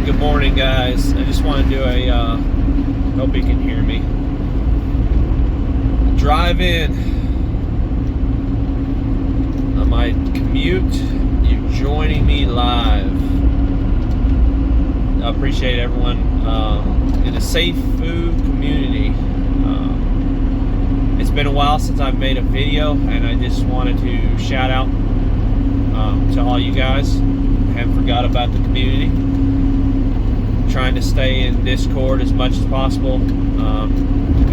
Good morning, guys. I just want to do a, hope you can hear me. Drive in on my commute. You're joining me live. I appreciate everyone in the safe food community. It's been a while since I've made a video, and I just wanted to shout out to all you guys. I haven't forgot about the community. Trying to stay in Discord as much as possible.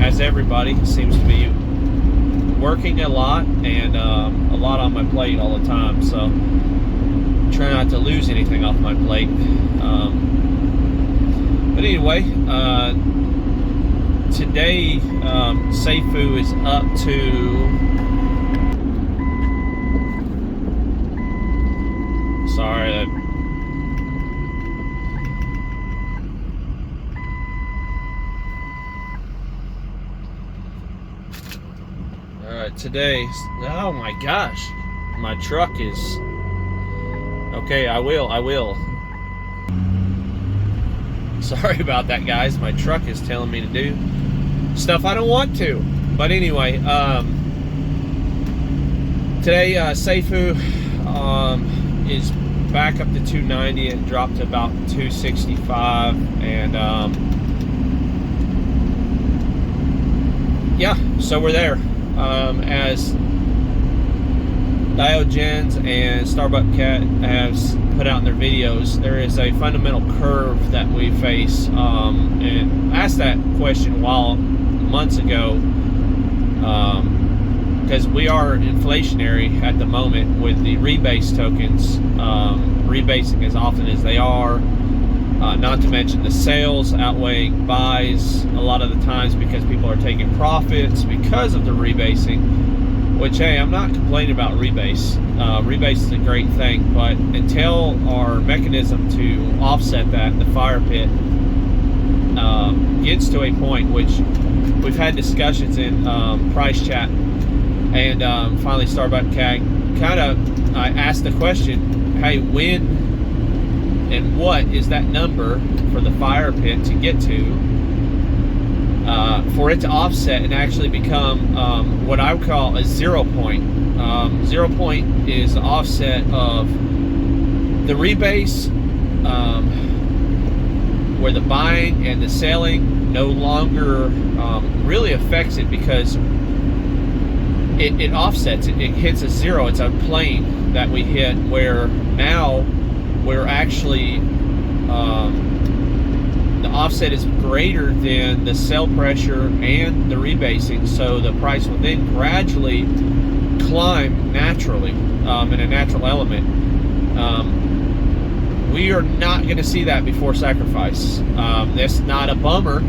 As everybody seems to be working a lot and a lot on my plate all the time, so try not to lose anything off my plate. But anyway, today Seifu is up to, sorry, today, oh my gosh, my truck is, okay, I will. Sorry about that, guys. My truck is telling me to do stuff I don't want to. But anyway, today Seifu is back up to 290. It dropped to about 265, and yeah, so we're there. As Diogenes and Starbucks Cat has put out in their videos, there is a fundamental curve that we face, and I asked that question months ago, because we are inflationary at the moment with the rebase tokens, rebasing as often as they are, not to mention the sales outweighing buys a lot of the times because people are taking profits because of the rebasing, which, hey, I'm not complaining about rebase. Rebase is a great thing, but until our mechanism to offset that, the fire pit, gets to a point, which we've had discussions in price chat, and finally Starbucks Cat I asked the question, hey, when and what is that number for the fire pit to get to, for it to offset and actually become what I would call a 0 point. 0 point is the offset of the rebase, where the buying and the selling no longer really affects it, because it offsets it. It hits a zero. It's a plane that we hit, where now we're actually, the offset is greater than the sell pressure and the rebasing, so the price will then gradually climb naturally, in a natural element. We are not going to see that before sacrifice. That's not a bummer.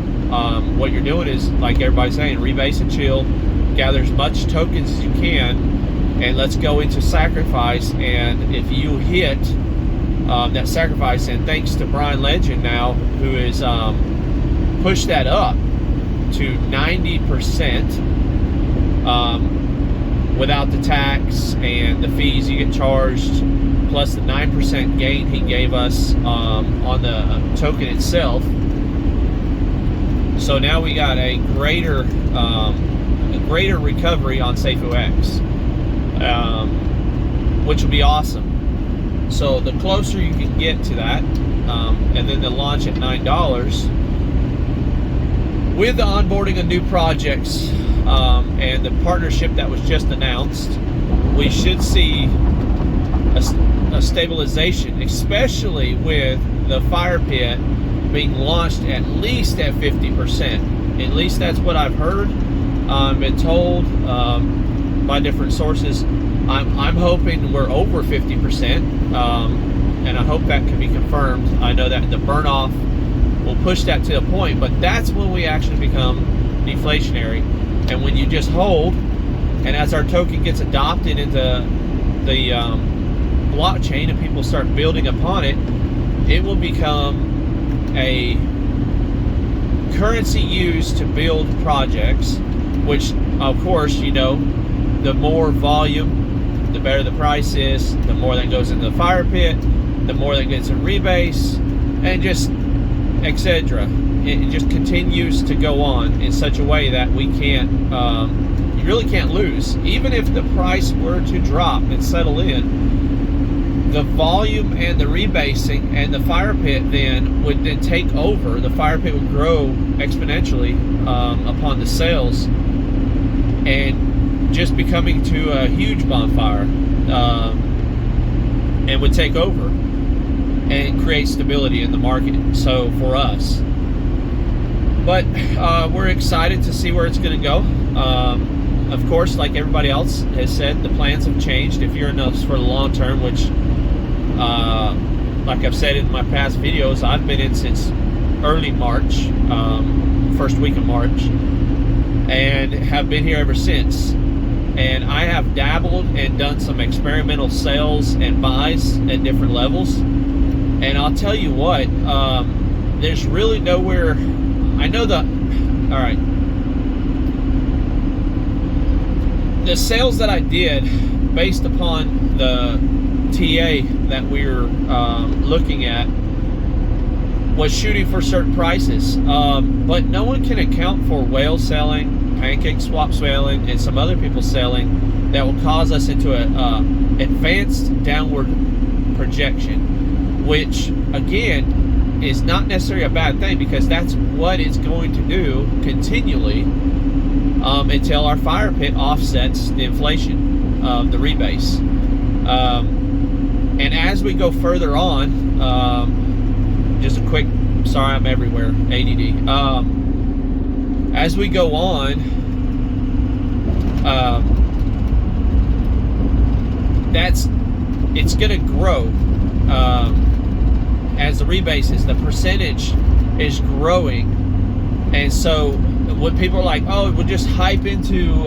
What you're doing is, like everybody's saying, rebase and chill, gather as much tokens as you can, and let's go into sacrifice. And if you hit that sacrifice, and thanks to Brian Legend now, who has pushed that up to 90%, without the tax and the fees you get charged, plus the 9% gain he gave us on the token itself. So now we got a greater recovery on Seifu X, which will be awesome. So the closer you can get to that, and then the launch at $9, with the onboarding of new projects, and the partnership that was just announced, we should see a stabilization, especially with the fire pit being launched at least at 50%. At least that's what I've heard. Been told by different sources. I'm hoping we're over 50%, and I hope that can be confirmed. I know that the burn off will push that to a point, but that's when we actually become deflationary. And when you just hold, and as our token gets adopted into the blockchain and people start building upon it, it will become a currency used to build projects, which, of course, you know, the more volume, the better the price is, the more that goes into the fire pit, the more that gets in rebase, and just etc. It just continues to go on in such a way that we can't, you really can't lose. Even if the price were to drop and settle in, the volume and the rebasing and the fire pit then would then take over. The fire pit would grow exponentially upon the sales, and just becoming to a huge bonfire, and would take over and create stability in the market. So for us, but we're excited to see where it's going to go. Of course, like everybody else has said, the plans have changed. If you're in this for the long term, which like I've said in my past videos, I've been in since early March, first week of March, and have been here ever since. And I have dabbled and done some experimental sales and buys at different levels. And I'll tell you what, there's really nowhere. I know all right, the sales that I did based upon the TA that we're looking at was shooting for certain prices, but no one can account for whale selling, pancake swap selling, and some other people selling that will cause us into a advanced downward projection, which again is not necessarily a bad thing, because that's what it's going to do continually until our fire pit offsets the inflation of the rebase. And as we go further on, just a quick, sorry I'm everywhere, ADD. As we go on, it's going to grow. As the rebases, the percentage is growing, and so when people are like, "Oh, we'll just hype into,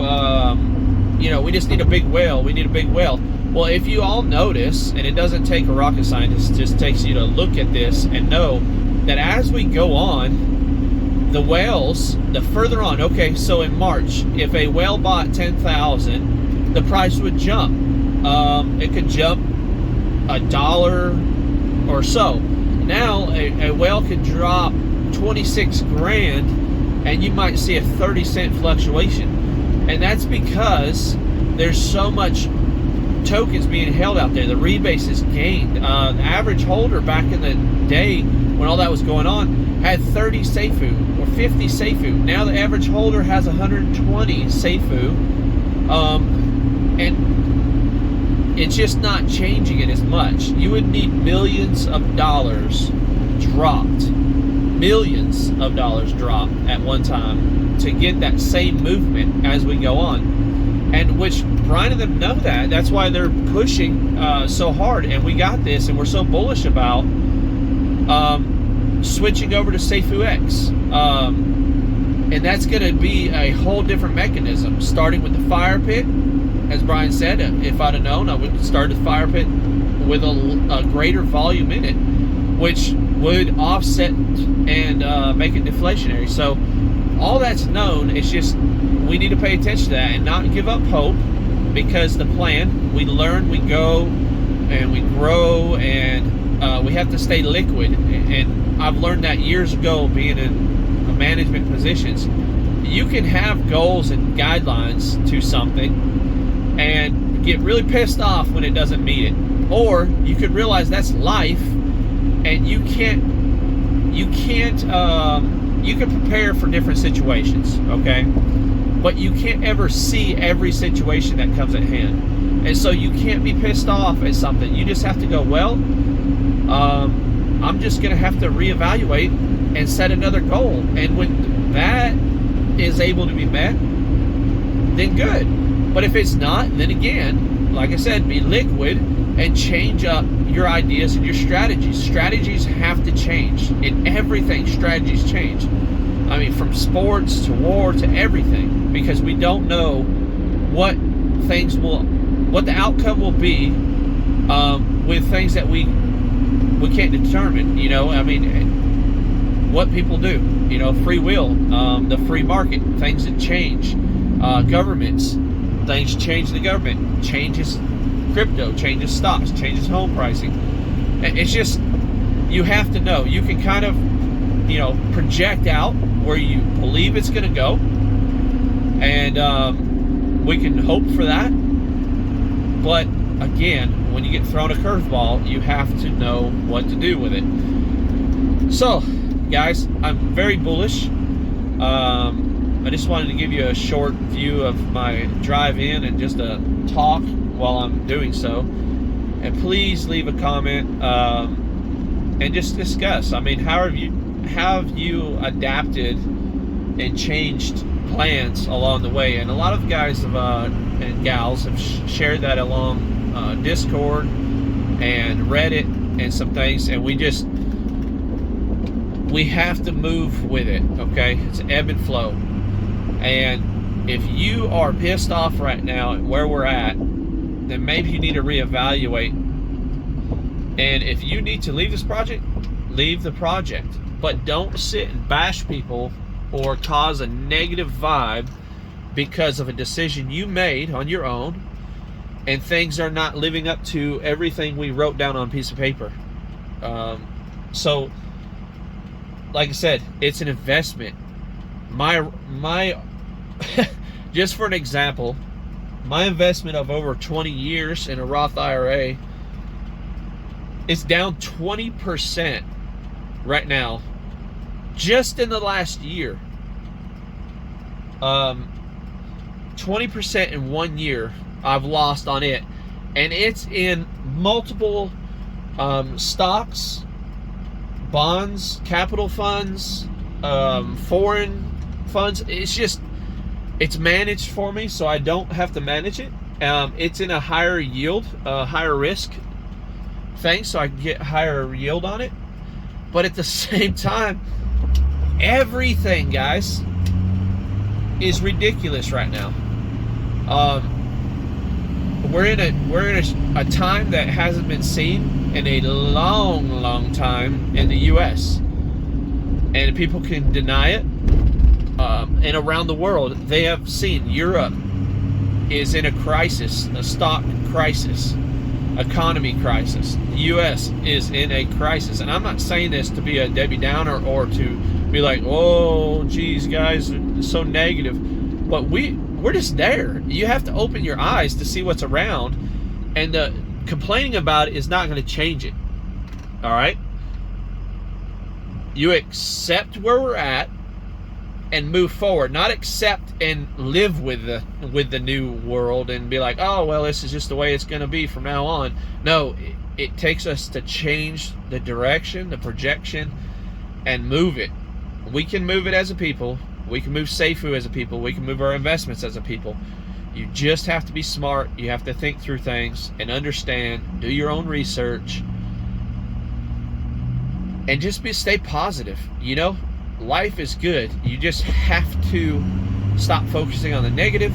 we just need a big whale. We need a big whale." Well, if you all notice, and it doesn't take a rocket scientist, it just takes you to look at this and know that as we go on, the whales, the further on. Okay, so in March, if a whale bought 10,000, the price would jump. It could jump $1 or so. Now a whale could drop 26 grand, and you might see a 30-cent fluctuation, and that's because there's so much tokens being held out there. The rebase is gained. The average holder back in the day when all that was going on had 30 Seifu or 50 Seifu. Now the average holder has 120 Seifu, and it's just not changing it as much. You would need millions of dollars dropped, millions of dollars dropped at one time to get that same movement as we go on. And which Brian and them know that. That's why they're pushing so hard. And we got this, and we're so bullish about switching over to Seifu X. And that's going to be a whole different mechanism, starting with the fire pit. As Brian said, if I'd have known, I would start the fire pit with a greater volume in it, which would offset and make it deflationary. So all that's known. It's just we need to pay attention to that and not give up hope, because the plan, we learn, we go, and we grow, and we have to stay liquid. And I've learned that years ago, being in management positions. You can have goals and guidelines to something and get really pissed off when it doesn't meet it, or you could realize that's life, and you can prepare for different situations, okay, but you can't ever see every situation that comes at hand, and so you can't be pissed off at something. You just have to go, well, I'm just gonna have to reevaluate and set another goal, and when that is able to be met, then good. But if it's not, then again, like I said, be liquid and change up your ideas and your strategies. Strategies have to change. In everything, strategies change. I mean, from sports to war to everything, because we don't know what the outcome will be with things that we can't determine. I mean, what people do. Free will, the free market, things that change, governments. Things change the government, changes crypto, changes stocks, changes home pricing. It's just you have to know. You can kind of, project out where you believe it's going to go, and we can hope for that. But again, when you get thrown a curveball, you have to know what to do with it. So, guys, I'm very bullish. I just wanted to give you a short view of my drive in and just a talk while I'm doing so. And please leave a comment and just discuss. I mean, how have you adapted and changed plans along the way? And a lot of guys and gals have shared that along Discord and Reddit and some things, and we have to move with it, okay? It's ebb and flow. And if you are pissed off right now at where we're at, then maybe you need to reevaluate. And if you need to leave this project, leave the project. But don't sit and bash people or cause a negative vibe because of a decision you made on your own and things are not living up to everything we wrote down on a piece of paper. So, like I said, it's an investment. My just for an example, my investment of over 20 years in a Roth IRA is down 20% right now, just in the last year. 20% in 1 year I've lost on it, and it's in multiple stocks, bonds, capital funds, foreign funds. It's managed for me, so I don't have to manage it. It's in a higher yield, higher risk thing, so I can get higher yield on it. But at the same time, everything, guys, is ridiculous right now. We're in a time that hasn't been seen in a long time in the U.S. and people can deny it. And around the world, they have seen Europe is in a crisis, a stock crisis, economy crisis. The U.S. is in a crisis, and I'm not saying this to be a Debbie Downer or to be like, oh, geez, guys, it's so negative. But we're just there. You have to open your eyes to see what's around, and complaining about it is not going to change it. All right? You accept where we're at and move forward, not accept and live with the new world and be like, oh, well, this is just the way it's going to be from now on. No, it takes us to change the direction, the projection, and move it. We can move it as a people. We can move Seifu as a people. We can move our investments as a people. You just have to be smart. You have to think through things and understand, do your own research, and just stay positive. Life is good. You just have to stop focusing on the negative,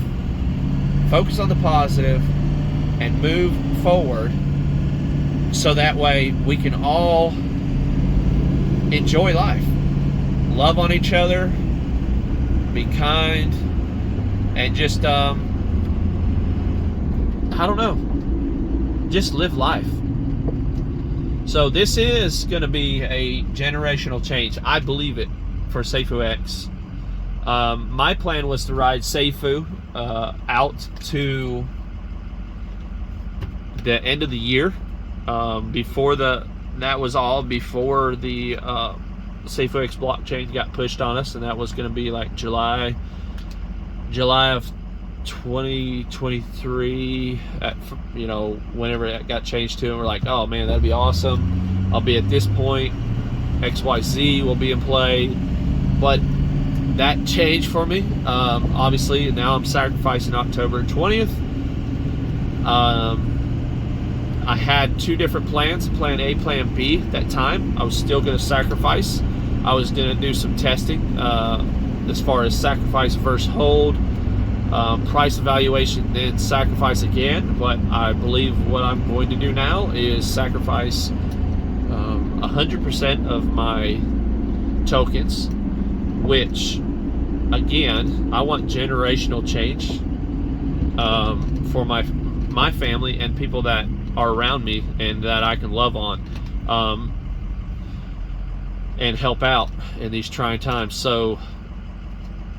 focus on the positive, and move forward, so that way we can all enjoy life, love on each other, be kind, and just I don't know, just live life. So this is going to be a generational change. I believe it. For Seifu X. My plan was to ride Seifu out to the end of the year. That was all before the Seifu X blockchain got pushed on us, and that was going to be like July of 2023. Whenever it got changed to, and we're like, oh man, that'd be awesome. I'll be at this point. XYZ will be in play. But that changed for me. Obviously, now I'm sacrificing October 20th. I had two different plans, Plan A, Plan B at that time. I was still going to sacrifice. I was going to do some testing as far as sacrifice versus hold, price evaluation, then sacrifice again. But I believe what I'm going to do now is sacrifice 100% of my tokens, which, again, I want generational change for my family and people that are around me and that I can love on. and help out in these trying times. So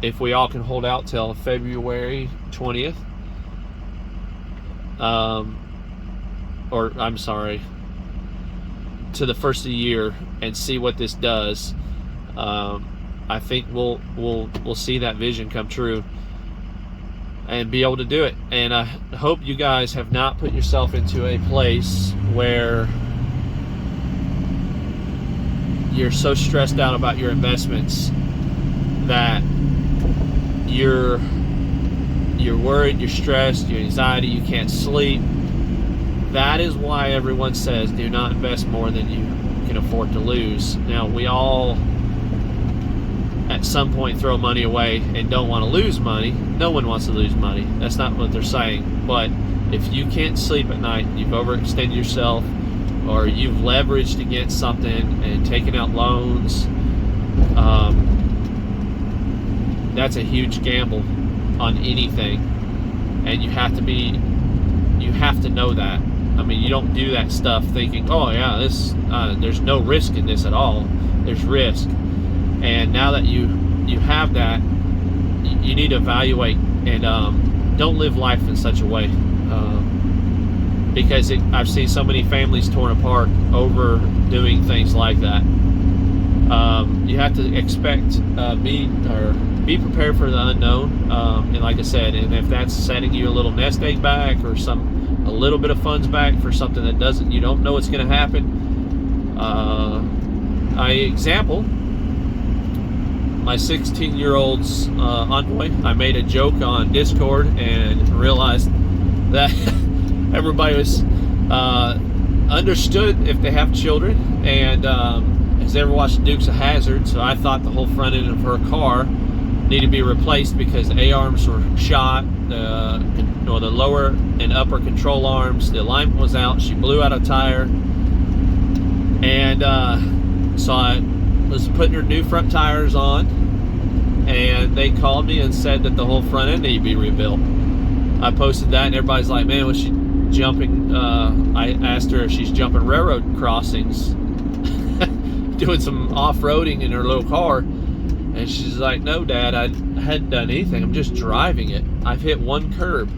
if we all can hold out till February 20th, or I'm sorry, to the first of the year, and see what this does, I think we'll see that vision come true and be able to do it. And I hope you guys have not put yourself into a place where you're so stressed out about your investments that you're worried, you're stressed, you're anxiety, you can't sleep. That is why everyone says do not invest more than you can afford to lose. Now, we all at some point throw money away and don't want to lose money. No one wants to lose money. That's not what they're saying. But if you can't sleep at night, you've overextended yourself, or you've leveraged against something and taken out loans, that's a huge gamble on anything, and you have to know that. I mean, you don't do that stuff thinking, oh yeah, there's no risk in this at all. There's risk. And now that you have that, you need to evaluate and don't live life in such a way, because I've seen so many families torn apart over doing things like that. You have to expect be prepared for the unknown, and like I said, and if that's setting you a little nest egg back or a little bit of funds back for something that you don't know what's going to happen. Example, my 16-year-old's Envoy. I made a joke on Discord and realized that everybody was understood if they have children, and has ever watched Dukes of Hazzard. So I thought the whole front end of her car needed to be replaced because the A-arms were shot, the lower and upper control arms, the alignment was out. She blew out a tire, and so I was putting her new front tires on, and they called me and said that the whole front end needed to be rebuilt. I posted that, and everybody's like, man, was she jumping? I asked her if she's jumping railroad crossings, doing some off-roading in her little car, and she's like, no, Dad, I hadn't done anything. I'm just driving it. I've hit one curb.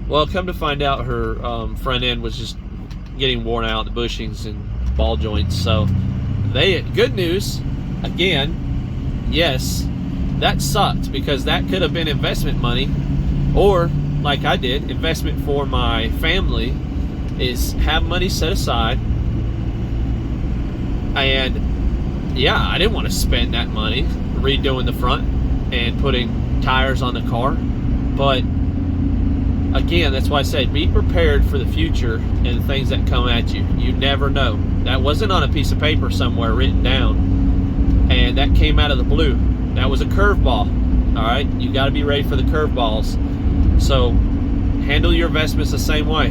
Well, come to find out, her front end was just getting worn out, the bushings and ball joints. So good news, again, yes, that sucked, because that could have been investment money, or like I did, investment for my family is have money set aside. And yeah, I didn't want to spend that money redoing the front and putting tires on the car. But again, that's why I said be prepared for the future and things that come at you. You never know. That wasn't on a piece of paper somewhere written down, and that came out of the blue. That was a curveball. All right, you got to be ready for the curveballs. So handle your investments the same way.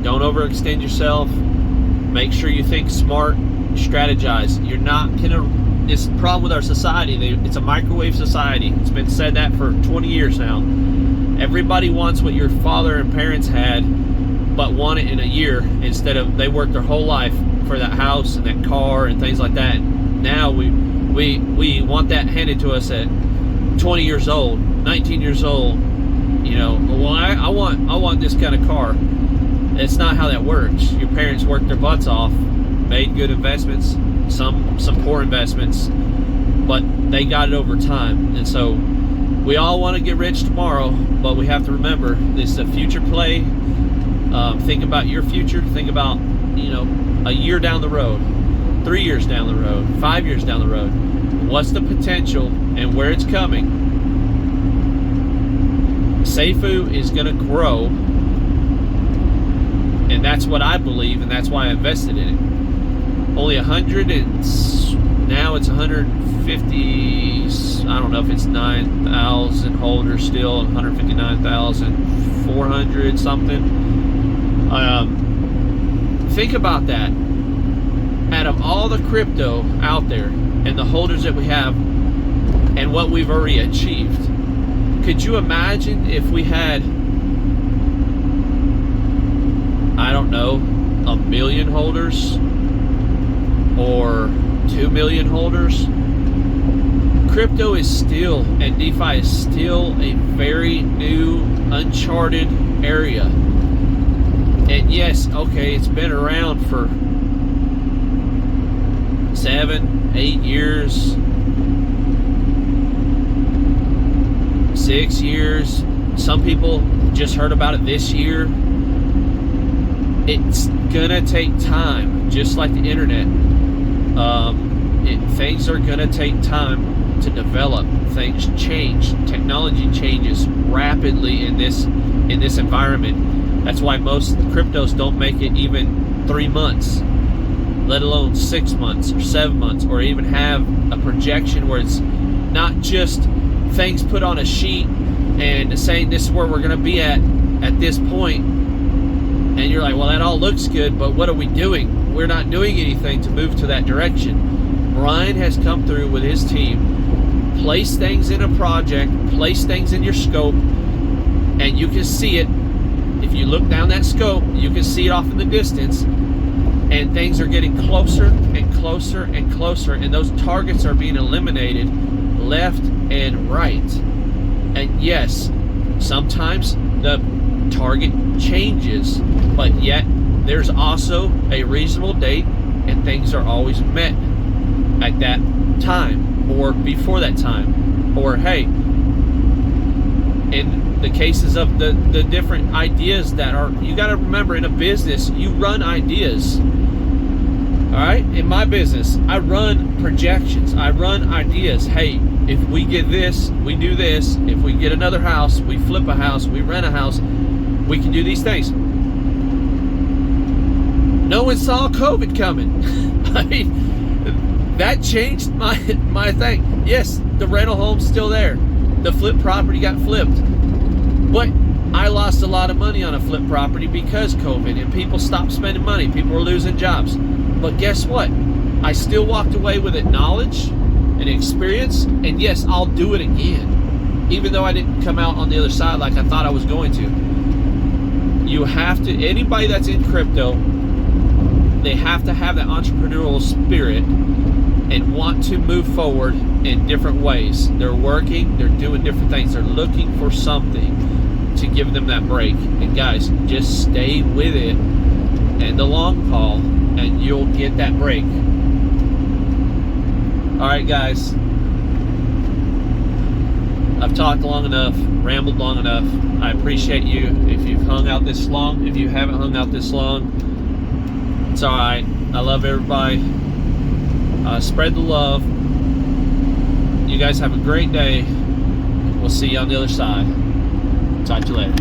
Don't overextend yourself. Make sure you think smart. Strategize. You're not gonna. It's the problem with our society. It's a microwave society. It's been said that for 20 years now. Everybody wants what your father and parents had, but want it in a year, instead of they worked their whole life for that house and that car and things like that. Now we want that handed to us at 20 years old, 19 years old. You know, well, I want this kind of car. It's not how that works. Your parents worked their butts off, made good investments, some poor investments, but they got it over time. And so we all want to get rich tomorrow, but we have to remember this is a future play. Think about your future. Think about, a year down the road, 3 years down the road, 5 years down the road. What's the potential and where it's coming? Seifu is going to grow, and that's what I believe, and that's why I invested in it. Only 100, and now it's 150. I don't know if it's 9,000 holders still, 159,400 something. Think about that. Out of all the crypto out there and the holders that we have and what we've already achieved, could you imagine if we had, I don't know, 1 million holders, or 2 million holders. Crypto is still, and DeFi is still, a very new, uncharted area. And yes, okay, it's been around for 7, 8 years, 6 years. Some people just heard about it this year. It's gonna take time, just like the internet. Things are gonna take time to develop. Things change. Technology changes rapidly in this environment. That's why most cryptos don't make it even 3 months, let alone 6 months or 7 months, or even have a projection where it's not just things put on a sheet and saying this is where we're going to be at this point, and you're like, well, that all looks good, but what are we doing? We're not doing anything to move to that direction. Ryan has come through with his team, place things in a project, place things in your scope, and you can see it. If you look down that scope, you can see it off in the distance, and things are getting closer and closer and closer, and those targets are being eliminated left and right. And yes, sometimes the target changes, but yet there's also a reasonable date, and things are always met at that time or before that time. Or hey, in the cases of the different ideas that are, you got to remember, in a business you run ideas. All right, in my business I run projections, I run ideas. Hey, if we get this, we do this. If we get another house, we flip a house, we rent a house, we can do these things. No one saw COVID coming. I mean, that changed my thing. Yes, the rental home's still there. The flip property got flipped. But I lost a lot of money on a flip property because COVID, and people stopped spending money. People were losing jobs. But guess what? I still walked away with it, knowledge and experience, and yes, I'll do it again, even though I didn't come out on the other side like I thought I was going to. You have to, anybody that's in crypto, they have to have that entrepreneurial spirit and want to move forward in different ways. They're working, they're doing different things, they're looking for something to give them that break. And guys, just stay with it and the long haul, and you'll get that break. Alright guys, I've talked long enough, rambled long enough. I appreciate you. If you've hung out this long, if you haven't hung out this long, it's alright. I love everybody. Spread the love. You guys have a great day. We'll see you on the other side. Talk to you later.